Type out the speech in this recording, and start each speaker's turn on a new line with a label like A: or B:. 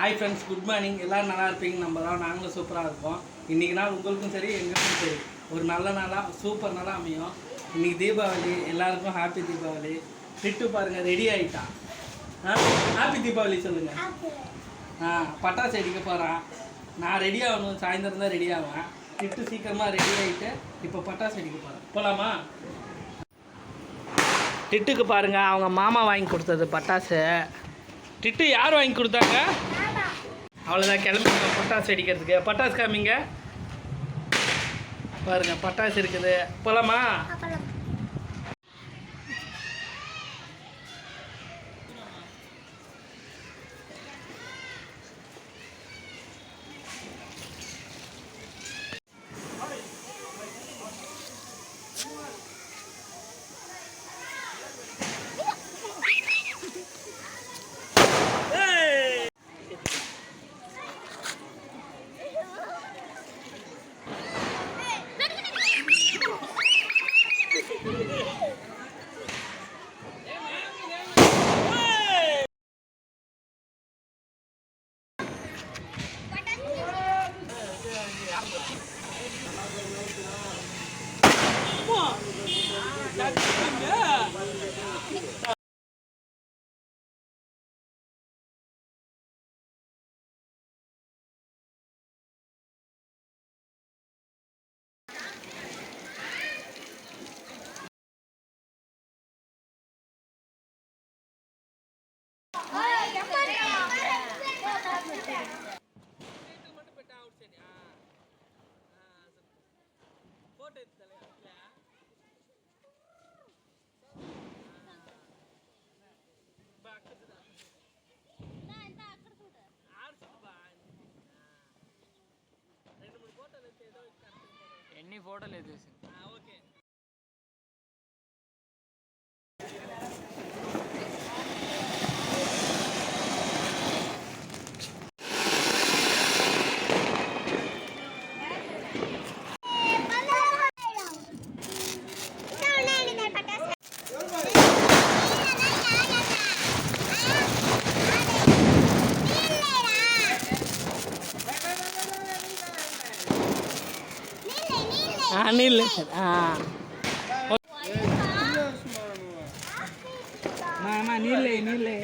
A: Hi friends, good morning. எல்லோரும் நல்லா இருப்பீங்க நம்பலாம். நாங்களும் சூப்பராக இருப்போம். இன்றைக்கி நாள் உங்களுக்கும் சரி எங்களுக்கும் சரி ஒரு நல்ல நாளாக சூப்பர் நாளாக அமையும். இன்றைக்கி தீபாவளி, எல்லாருக்கும் ஹாப்பி தீபாவளி. திட்டு பாருங்கள், ரெடி ஆகிட்டான். ஹாப்பி தீபாவளி சொல்லுங்கள். பட்டாசு அடிக்க போகிறான். நான் ரெடி ஆகணும், சாயந்தரம் தான் ரெடி ஆவேன். திட்டு சீக்கிரமாக ரெடி ஆகிட்டு இப்போ பட்டாசு அடிக்க போகிறேன். போகலாமா? டிட்டுக்கு பாருங்கள், அவங்க மாமா வாங்கி கொடுத்தது பட்டாசு. டிட்டு யார் வாங்கி கொடுத்தாங்க? அவ்வளோதான், கிளம்பிங்க பட்டாசு அடிக்கிறதுக்கு. பட்டாசு காமிங்க பாருங்க, பட்டாசு இருக்குது. போகலாமா?
B: ఎన్ని ఫోటోలు ఎత్తేసి
A: ఓకే. నీళ్ళు నీళ్ళే నీళ్ళే